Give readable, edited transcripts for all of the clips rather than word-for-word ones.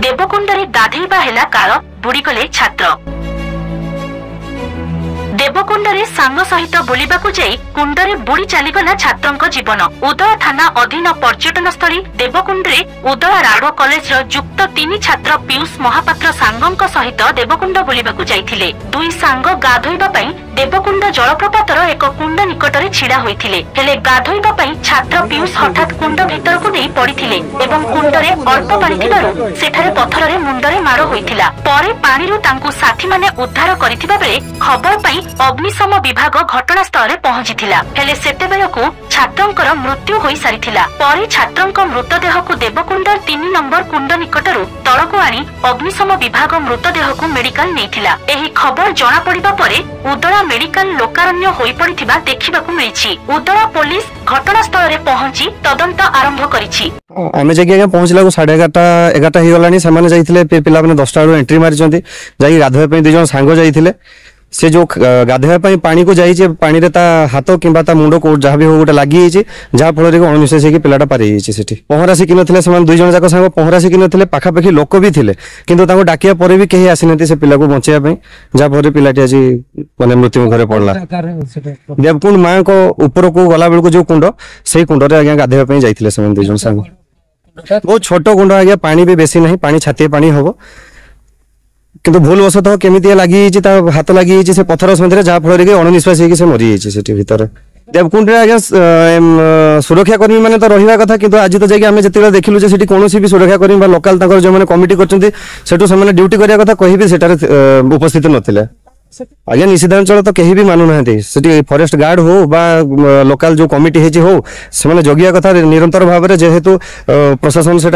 देवकुंडरे गाधेइबा हेला काल बुड़ीगले छात्र। देवकुंडरे सांग सहित बुलिबाकू जाई कुंडरे बुड़ी चलीगला छात्रंक जीवन। उदय थाना अधीन पर्यटन स्थली देवकुंडरे उदय राड़ो कॉलेज युक्त 3 छात्र पीयूष महापात्र सांगंक सहित देवकुंड बुलिबाकू जाइथिले। दुई सांग गाधोइबा पई देवकुंड जलप्रपातर एक कुंड निकटरे छिड़ा होइथिले। हेले गाधोइबा पई छात्र पीयूष हठात कुंड भितरकू नै पड़िथिले एवं कुंडरे अल्प पानी थिबारु सेठारे पत्थररे मुंडरे मार होइथिला। परे पानीरु तांकू साथी माने उद्धार करिथिबा बेले खबर पई अग्निशम विभाग घटनास्थल रे पहुंचीथिला। हेले सेतेबेलकू छात्रंकर मृत्यु होई सारिथिला। परे छात्रंक मृतदेह को देवकुंड 3 नंबर कुंड निकटरू तळकू आनी अग्निशम विभाग मृतदेह मेडिकल नेइथिला। एही खबर जणा पड़िबा परे उदळा मेडिकल लोकारण्य होई पड़िथिबा देखिबाकू मिलिछि। उदळा पुलिस घटनास्थल रे पहुंची तदंत आरंभ करिछि। आमे जगे पहुंचला को 11:30 ही गलानी। सेमाने जाइथिले पिला माने 10टा रो एंट्री मारि चंती। जाई गाधोय पई 2 जण सांगो जाइथिले। से जो गाधोया पानी को जाइए पानी रे ता हाथ किंबा ता मुंड को जहाँ भी हो गोटे लगी जहाँ फल अणनिश्वास हो पिलाटा पारि जाइए। पहरा शिखि नथिले से 2 जण जाक सांग पहरा शिखि नथिले। पाखापाखि लोक भी थिले किंतु ताको डाकिया परे भी केही आसी से पिला को बचाइया पई जहाँ फल पिलाटी आज माने मृत्यु मुखरे पड़ला। देवकुंड माँ को ऊपर को गला बेल को जो कुंड से कुंड रे आज्ञा गाधोया पई जाइथिले से 2 जण सांग। बहुत छोट कुंड आज्ञा पानी भी बेसी नहीं पानी छाती पानी हबो किंतु भूल वशतः केमिति लगी हाथ लगी से पत्थर सन्धि जहाँ फल अणनिश्वास हो मरी जाइए भीतर। देवकुंड आज्ञा सुरक्षा कर्मी मैंने तो रहा कथा किंतु आज तो जाकि आम जिते देखिलु से कौन भी सुरक्षा कर्मी लोकाल जो मैंने कमिटी कर ड्यूटी करने कथा कहीं भी उपस्थित नथिले। आज्ञा निषेधांचल तो कहीं भी मानु ना फॉरेस्ट गार्ड हो बा लोकल जो कमिटी हो से जगिया कथा निरंतर भाव में जेहेतु प्रशासन से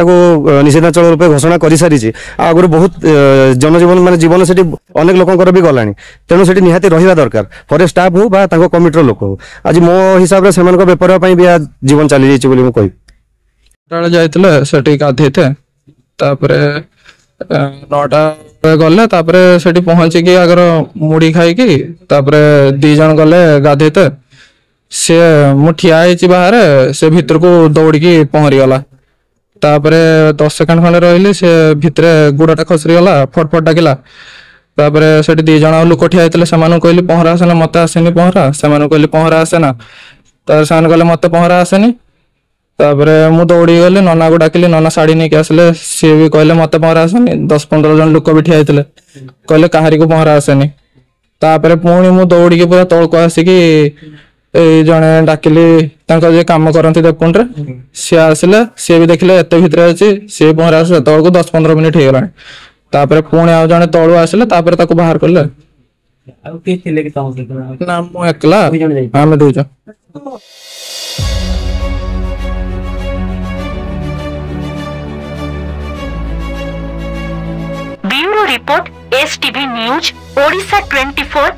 निषेधांचल रूपे घोषणा कर सारी आगुरी बहुत जनजीवन मान जीवन से अनेक लोकर भी गलानी तेणु से निहाती रहा दरकार फॉरेस्ट स्टाफ हो बा कमिटर लोक हो। आज मो हिसाब से बेपार भी जीवन चली जाइए गाधे थे 9टा गले सेठी पहुंची अगर मुड़ी खाई 2 जन गले गाधेते से मु ठिया बाहर से भीतर को दौड़ी पहरी गला। 10 सेकंड खंडे रही से भितर गुड़ाटा खसरी गला फटफट डाकिला। से 2 जन लोक ठिया से कहली पहरा आसेना मत आसेनी पहरा से कहली पहरा आसेना से कहले मत पहरा आसेनी। मु दौड़ी गली नना को डाकिली नना शाढ़ी नहीं आसले सी भी कहले मत पहरा आसेनी। 10-15 जन लोक भी ठिया कहले कहारी को पहरा आसेनी। पुणी मु दौड़ी पूरा तौल को आसिकी जड़े डाकिली जे कम करती देवकुंड सी आसिले सी भी देखिले एत भितर अच्छी सी पहरा आस तौल को 10-15 मिनिट हो गला। पुणी आउ जड़े तौल आसिले बाहर कले ना मु एकला आम 2 जन। Bureau report STV news Odisha 24।